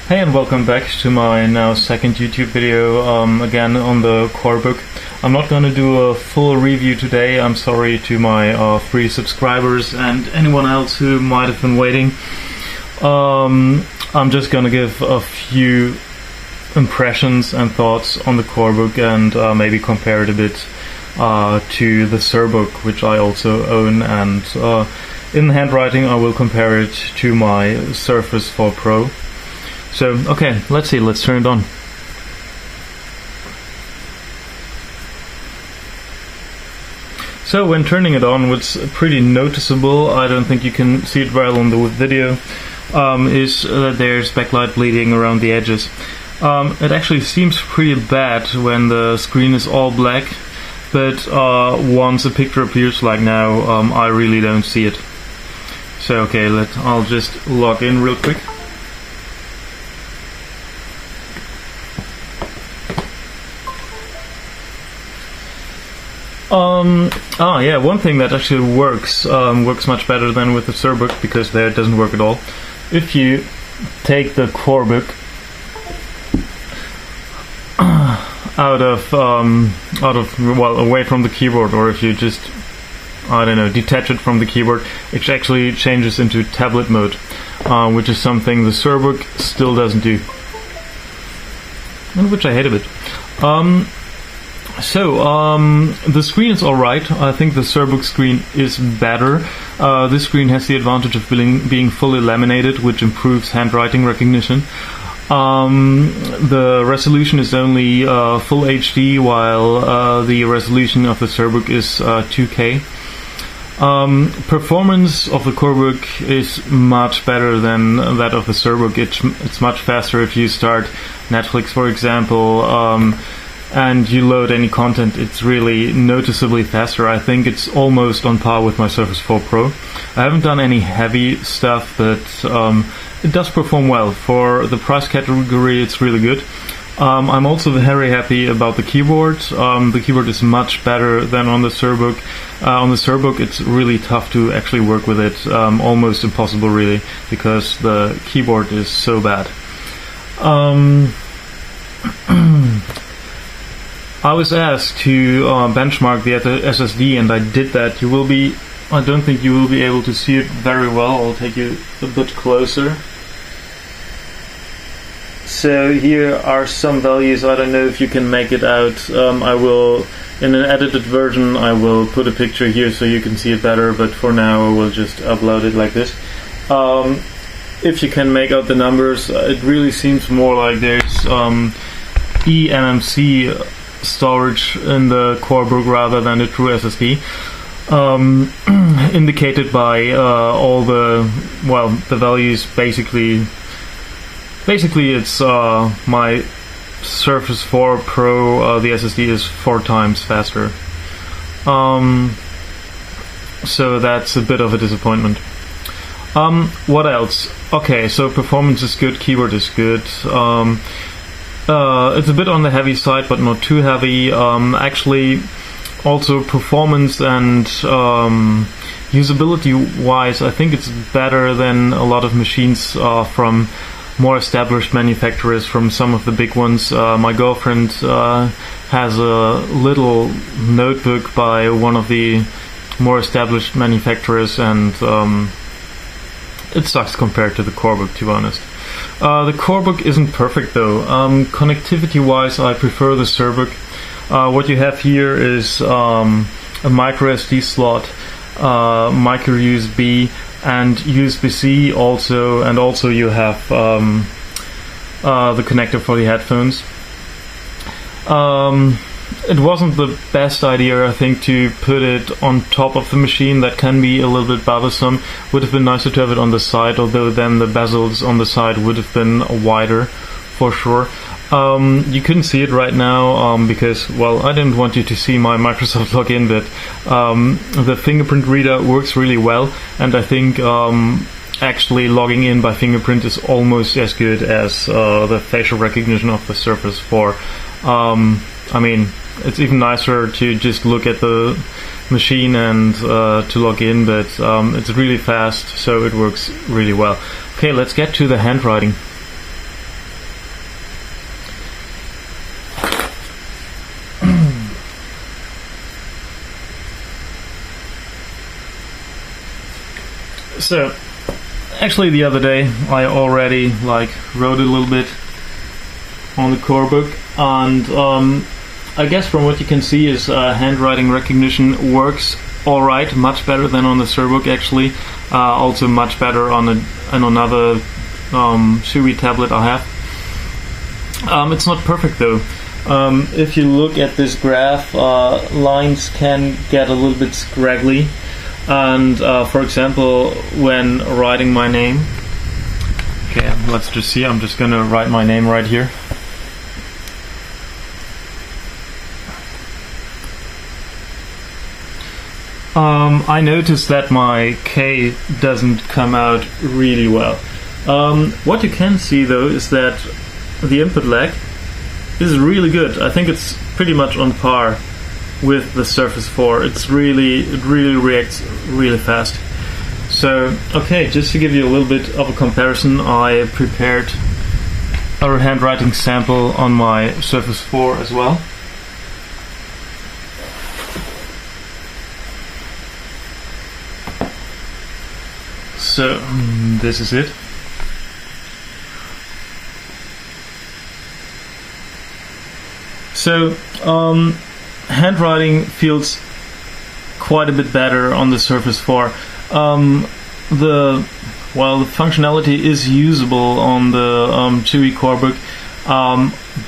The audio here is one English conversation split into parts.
Hey and welcome back to my now second YouTube video, again on the Corebook. I'm not gonna do a full review today. I'm sorry to my 3 subscribers and anyone else who might have been waiting. I'm just gonna give a few impressions and thoughts on the Corebook and maybe compare it a bit to the Surbook, which I also own, and in handwriting I will compare it to my Surface 4 Pro. So, okay, let's turn it on. So when turning it on, what's pretty noticeable, I don't think you can see it well on the video, is that there's backlight bleeding around the edges. It actually seems pretty bad when the screen is all black, but once a picture appears like now, I really don't see it. So okay, I'll just log in real quick. Yeah, one thing that actually works much better than with the Surbook, because there it doesn't work at all. If you take the Corebook away from the keyboard, or if you just, I don't know, detach it from the keyboard, it actually changes into tablet mode, which is something the Surbook still doesn't do, and which I hate a bit. The screen is alright. I think the Surbook screen is better. This screen has the advantage of being fully laminated, which improves handwriting recognition. The resolution is only full HD, while the resolution of the Surbook is 2K. Performance of the Corebook is much better than that of the Surbook. It's much faster if you start Netflix, for example, and you load any content. It's really noticeably faster. I think it's almost on par with my Surface 4 Pro. I haven't done any heavy stuff, but it does perform well. For the price category, it's really good. I'm also very happy about the keyboard. The keyboard is much better than on the Surbook. On the Surbook, it's really tough to actually work with it, almost impossible really, because the keyboard is so bad. I was asked to benchmark the SSD, and I did that. I don't think you will be able to see it very well. I'll take you a bit closer. So here are some values. I don't know if you can make it out. I will, in an edited version, I will put a picture here so you can see it better, but for now I will just upload it like this. If you can make out the numbers, it really seems more like there's eMMC storage in the Corebook rather than a true SSD, indicated by all the values. Basically it's my Surface 4 Pro, the SSD is 4 times faster, so that's a bit of a disappointment. What else? Okay, so performance is good, keyboard is good. It's a bit on the heavy side, but not too heavy. Actually, also performance and usability-wise, I think it's better than a lot of machines from more established manufacturers, from some of the big ones. My girlfriend has a little notebook by one of the more established manufacturers, and it sucks compared to the Corebook, to be honest. The Corebook isn't perfect though. Connectivity-wise, I prefer the Surbook. What you have here is a micro SD slot, micro USB, and USB-C also, and also you have the connector for the headphones. It wasn't the best idea, I think, to put it on top of the machine. That can be a little bit bothersome. Would have been nicer to have it on the side, although then the bezels on the side would have been wider, for sure. You couldn't see it right now because, well, I didn't want you to see my Microsoft login, but the fingerprint reader works really well, and I think actually logging in by fingerprint is almost as good as the facial recognition of the Surface 4. I mean, it's even nicer to just look at the machine and to log in, but it's really fast, so it works really well. Okay, let's get to the handwriting. So, actually the other day I already wrote a little bit on the Corebook, and I guess from what you can see is handwriting recognition works alright, much better than on the Surbook actually. Also much better on another Chuwi tablet I have. It's not perfect though. If you look at this graph, lines can get a little bit scraggly, and for example when writing my name, okay, let's just see, I'm just gonna write my name right here. I noticed that my K doesn't come out really well. What you can see though is that the input lag is really good. I think it's pretty much on par with the Surface 4. It really reacts really fast. So, okay, just to give you a little bit of a comparison, I prepared a handwriting sample on my Surface 4 as well. So, this is it. So, handwriting feels quite a bit better on the Surface 4. The functionality is usable on the Chuwi Corebook,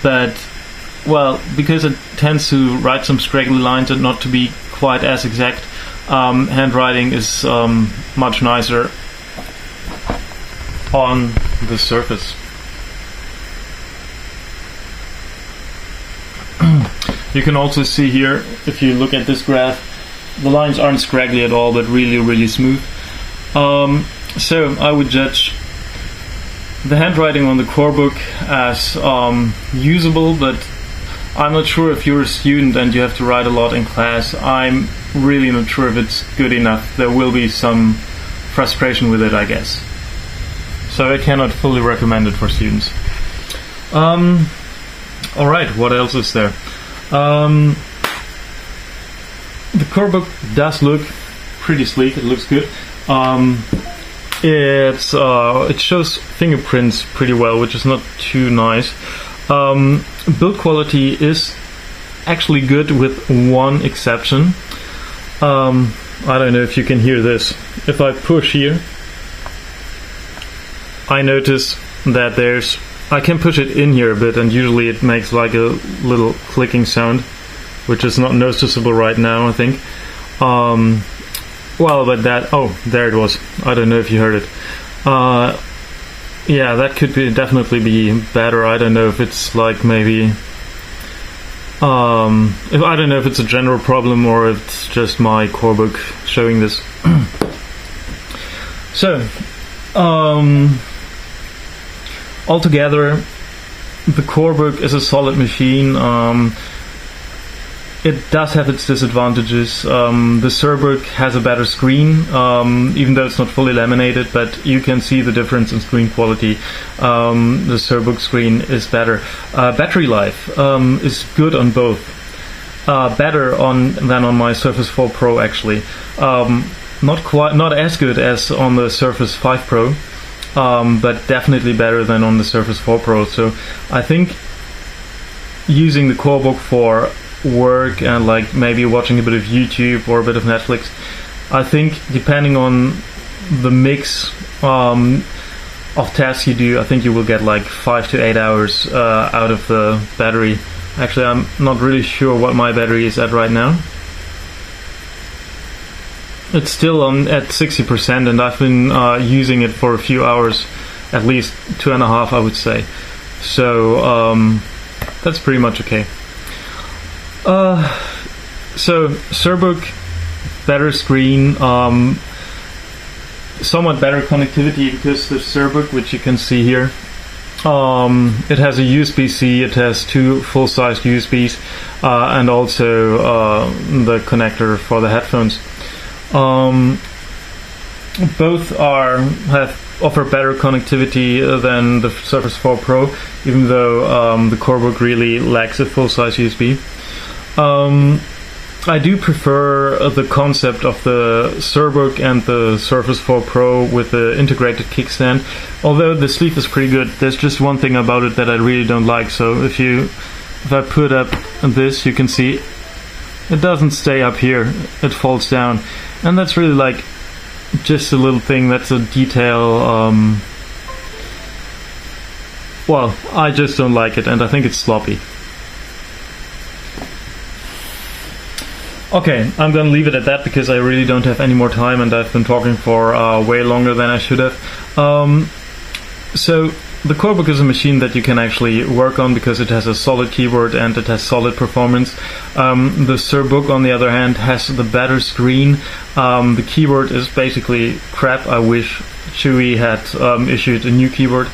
but because it tends to write some scraggly lines and not to be quite as exact, handwriting is much nicer on the Surface. You can also see here, if you look at this graph, the lines aren't scraggly at all, but really smooth. So I would judge the handwriting on the Corebook as usable, but I'm not sure if you're a student and you have to write a lot in class. I'm really not sure if it's good enough. There will be some frustration with it, I guess. So I cannot fully recommend it for students. Alright, what else is there? The Corebook does look pretty sleek. It looks good. It shows fingerprints pretty well, which is not too nice. Build quality is actually good with one exception. I don't know if you can hear this. If I push here, I notice that I can push it in here a bit, and usually it makes like a little clicking sound, which is not noticeable right now, I think. But there it was. I don't know if you heard it. Yeah, that could definitely be better. I don't know if it's like maybe... I don't know if it's a general problem or if it's just my Corebook showing this. So, altogether, the Corebook is a solid machine. It does have its disadvantages. The Surbook has a better screen, even though it's not fully laminated, but you can see the difference in screen quality. The Surbook screen is better. Battery life is good on both. Better than on my Surface 4 Pro actually. Not as good as on the Surface 5 Pro, but definitely better than on the Surface 4 Pro. So I think using the Corebook for work and like maybe watching a bit of YouTube or a bit of Netflix, I think depending on the mix of tasks you do, I think you will get like 5 to 8 hours out of the battery. Actually, I'm not really sure what my battery is at right now. It's still at 60%, and I've been using it for a few hours, at least 2.5 I would say. So that's pretty much okay. So Surbook, better screen, somewhat better connectivity, because the Surbook, which you can see here, it has a USB-C, it has 2 full-size USBs, and also the connector for the headphones. Both offer better connectivity than the Surface 4 Pro, even though the Corebook really lacks a full-size USB. I do prefer the concept of the Surbook and the Surface 4 Pro with the integrated kickstand. Although the sleeve is pretty good, there's just one thing about it that I really don't like. So if I put up this, you can see it doesn't stay up here, it falls down. And that's really like just a little thing, that's a detail. Well, I just don't like it, and I think it's sloppy. Okay, I'm gonna leave it at that because I really don't have any more time, and I've been talking for way longer than I should have. So the Corebook is a machine that you can actually work on because it has a solid keyboard and it has solid performance. The Surbook, on the other hand, has the better screen. The keyboard is basically crap. I wish Chuwi had issued a new keyboard.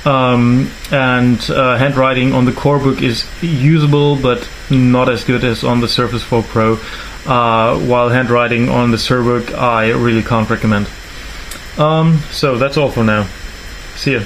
And handwriting on the Corebook is usable, but not as good as on the Surface 4 Pro. While handwriting on the Surbook, I really can't recommend. So that's all for now. See ya.